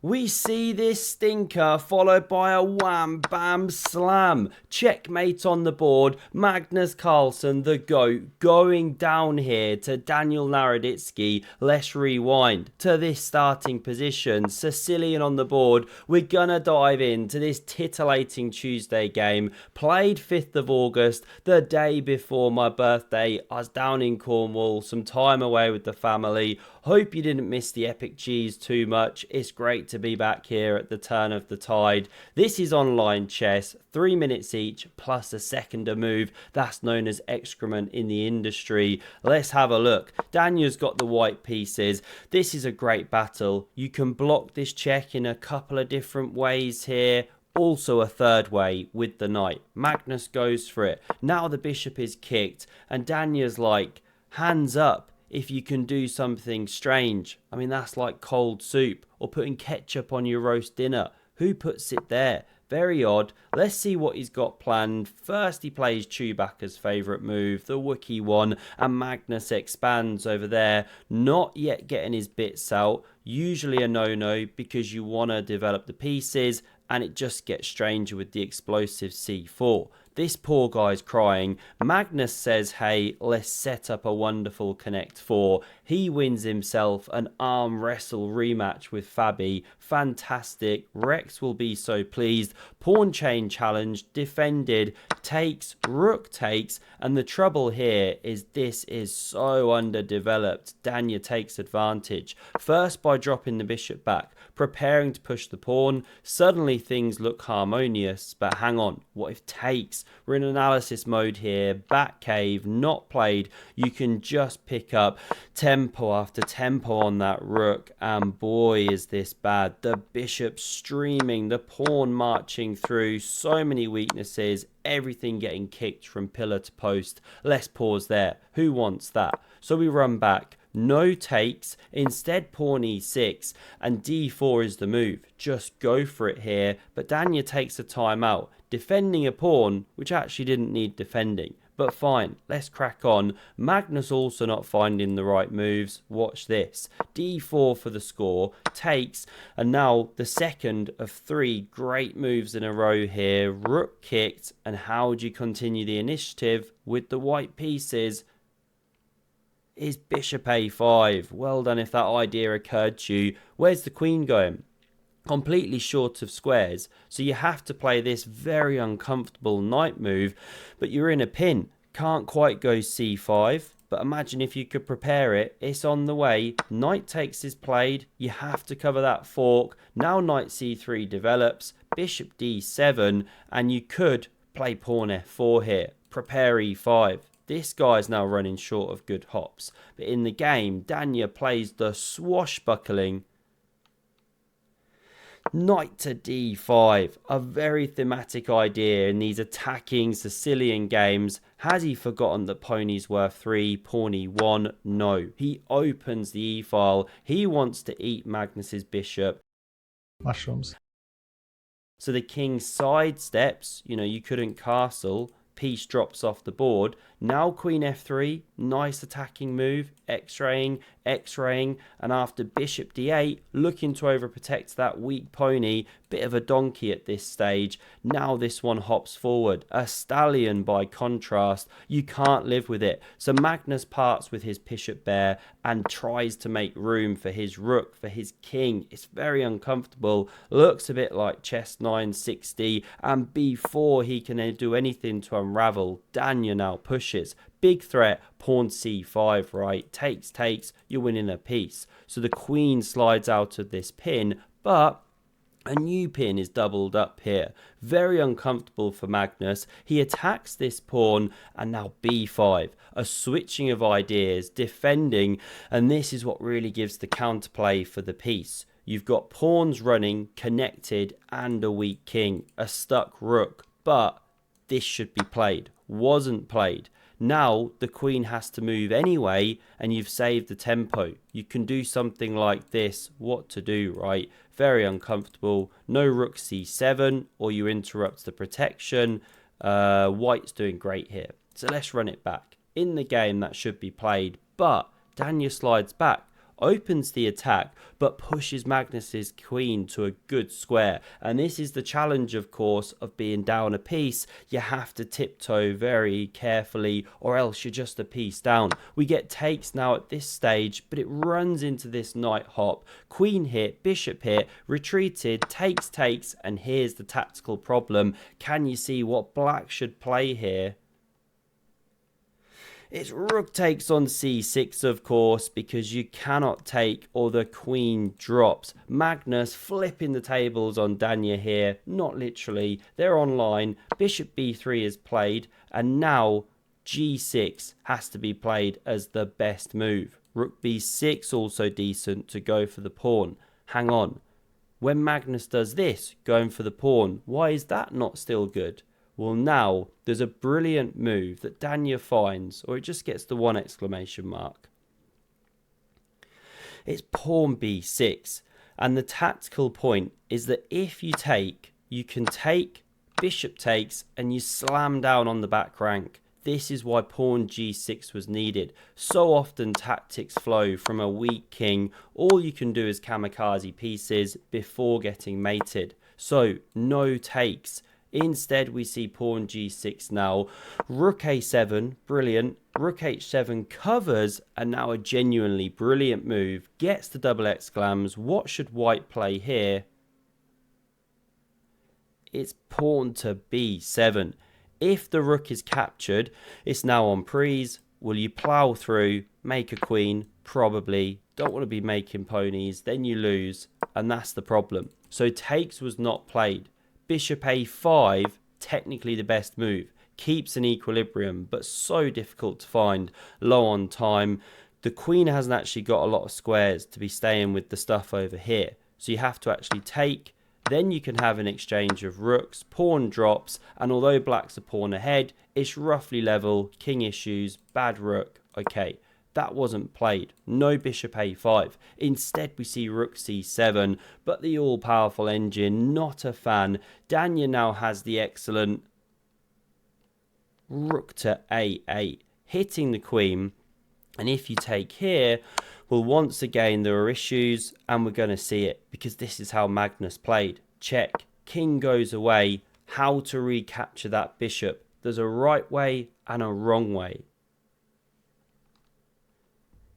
We see this stinker followed by a wham bam slam. Checkmate on the board. Magnus Carlsen, the GOAT, going down here to Daniel Naroditsky. Let's rewind to this starting position. Sicilian on the board. We're gonna dive into this titillating Tuesday game. Played 5th of August, the day before my birthday. I was down in Cornwall, some time away with the family. Hope you didn't miss the epicchess too much. It's great to be back here at the turn of the tide. This is online chess, 3 minutes each, plus a second a move. That's known as excrement in the industry. Let's have a look. Daniel's got the white pieces. This is a great battle. You can block this check in a couple of different ways here. Also a third way with the knight. Magnus goes for it. Now the bishop is kicked and Daniel's like, hands up if you can do something strange. I mean, that's like cold soup or putting ketchup on your roast dinner. Who puts it there? Very odd. Let's see what he's got planned. First, he plays Chewbacca's favourite move, the Wookiee one, and Magnus expands over there, not yet getting his bits out. Usually a no-no because you want to develop the pieces, and it just gets stranger with the explosive C4. This poor guy's crying. Magnus says, hey, let's set up a wonderful Connect 4. He wins himself an arm wrestle rematch with Fabi. Fantastic. Rex will be so pleased. Pawn chain challenge, defended, takes, rook takes, and the trouble here is this is so underdeveloped. Daniel takes advantage. First by dropping the bishop back, preparing to push the pawn. Suddenly things look harmonious, but hang on, what if takes? We're in analysis mode here. Back cave, not played. You can just pick up tempo after tempo on that rook, and boy is this bad. The bishop streaming, the pawn marching through, so many weaknesses, everything getting kicked from pillar to post. Let's pause there. Who wants that? So we run back. No takes, instead pawn e6, and d4 is the move. Just go for it here, but Daniel takes a timeout, defending a pawn which actually didn't need defending. But fine, let's crack on. Magnus also not finding the right moves. Watch this. d4 for the score, takes, and now the second of 3 great moves in a row here. Rook kicked, and how do you continue the initiative with the white pieces? Is bishop a5. Well done if that idea occurred to you. Where's the queen going? Completely short of squares, so you have to play this very uncomfortable knight move, but you're in a pin. Can't quite go c5, but imagine if you could prepare it. It's on the way. Knight takes is played. You have to cover that fork. Now knight c3 develops, bishop d7, and you could play pawn f4 here. Prepare e5. This guy's now running short of good hops. But in the game, Daniel plays the swashbuckling knight to d5. A very thematic idea in these attacking Sicilian games. Has he forgotten that pony's worth 3, pawn e1? No. He opens the e-file. He wants to eat Magnus's bishop. Mushrooms. So the king sidesteps. You know, you couldn't castle. Piece drops off the board. Now queen f3, nice attacking move, x-raying, and after bishop d8, looking to overprotect that weak pony. Bit of a donkey at this stage. Now this one hops forward. A stallion by contrast. You can't live with it. So Magnus parts with his bishop bear and tries to make room for his rook, for his king. It's very uncomfortable. Looks a bit like chess 960, and before he can do anything to unravel, Daniel now pushes. Big threat, pawn c5, right? Takes, you're winning a piece. So the queen slides out of this pin, but a new pin is doubled up here. Very uncomfortable for Magnus. He attacks this pawn, and now b5. A switching of ideas, defending, and this is what really gives the counterplay for the piece. You've got pawns running, connected, and a weak king. A stuck rook, but this should be played. Wasn't played. Now the queen has to move anyway, and you've saved the tempo. You can do something like this. What to do, right? Very uncomfortable. No rook c7, or you interrupt the protection. White's doing great here. So let's run it back. In the game, that should be played, but Daniel slides back. opens the attack, but pushes Magnus's queen to a good square. And this is the challenge, of course, of being down a piece. You have to tiptoe very carefully, or else you're just a piece down. We get takes now at this stage, but it runs into this knight hop. Queen hit, bishop hit, retreated, takes, and here's the tactical problem. Can you see what black should play here? It's rook takes on c6, of course, because you cannot take or the queen drops. Magnus flipping the tables on Danya here, not literally, they're online. Bishop b3 is played, and now g6 has to be played as the best move. Rook b6 also decent to go for the pawn. Hang on, when Magnus does this, going for the pawn, why is that not still good? Well, now there's a brilliant move that Danya finds, or it just gets the one exclamation mark. It's pawn b6, and the tactical point is that if you take, you can take, bishop takes, and you slam down on the back rank. This is why pawn g6 was needed. So often tactics flow from a weak king. All you can do is kamikaze pieces before getting mated. So no takes. Instead, we see pawn g6 now. Rook a7, brilliant. Rook h7 covers, and now a genuinely brilliant move. Gets the double exclams. What should white play here? It's pawn to b7. If the rook is captured, it's now on prise. Will you plow through, make a queen? Probably. Don't want to be making ponies. Then you lose, and that's the problem. So takes was not played. Bishop a5, technically the best move. Keeps an equilibrium, but so difficult to find. Low on time. The queen hasn't actually got a lot of squares to be staying with the stuff over here. So you have to actually take. Then you can have an exchange of rooks, pawn drops, and although black's a pawn ahead, it's roughly level, king issues, bad rook. Okay, that wasn't played. No bishop a5. Instead, we see rook c7, but the all-powerful engine, not a fan. Danya now has the excellent rook to a8, hitting the queen. And if you take here, well, once again, there are issues, and we're going to see it, because this is how Magnus played. Check. King goes away. How to recapture that bishop. There's a right way and a wrong way.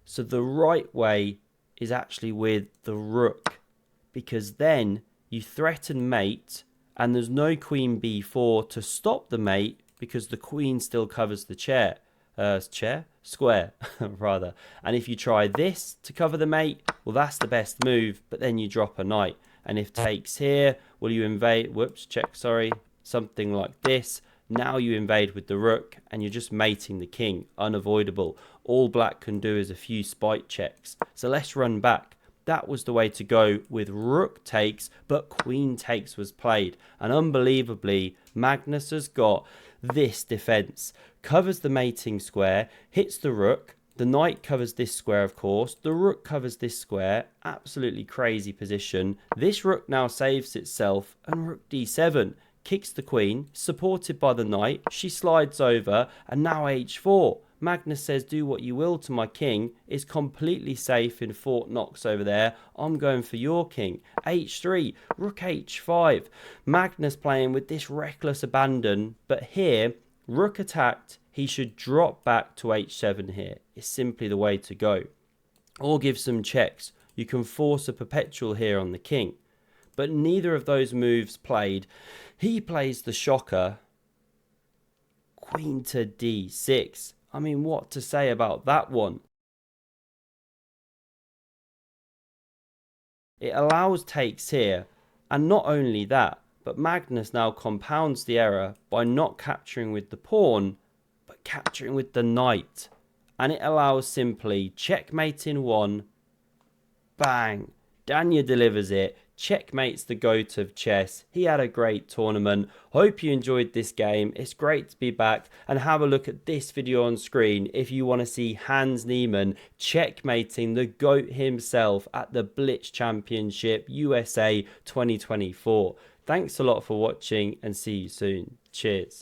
So the right way is actually with the rook, because then you threaten mate, and there's no queen b4 to stop the mate, because the queen still covers the square rather. And if you try this to cover the mate, well, that's the best move, but then you drop a knight. And if takes here, will you invade? Whoops, check, sorry. Something like this. Now you invade with the rook, and you're just mating the king. Unavoidable. All black can do is a few spite checks. So let's run back. That was the way to go with rook takes, but queen takes was played. And unbelievably, Magnus has got this defense. Covers the mating square, hits the rook. The knight covers this square, of course. The rook covers this square. Absolutely crazy position. This rook now saves itself, and rook d7 kicks the queen, supported by the knight. She slides over, and now h4. Magnus says, do what you will to my king. Is completely safe in Fort Knox over there. I'm going for your king. h3, rook h5. Magnus playing with this reckless abandon, but here, rook attacked. He should drop back to h7 here. It's simply the way to go. Or give some checks. You can force a perpetual here on the king. But neither of those moves played. He plays the shocker. Queen to d6. I mean, what to say about that one? It allows takes here. And not only that, but Magnus now compounds the error by not capturing with the pawn, but capturing with the knight. And it allows simply checkmate in one. Bang. Danya delivers it. Checkmate's the GOAT of chess. He had a great tournament. Hope you enjoyed this game. It's great to be back, and have a look at this video on screen if you want to see Hans Niemann checkmating the GOAT himself at the Blitz Championship USA 2024. Thanks a lot for watching, and see you soon. Cheers.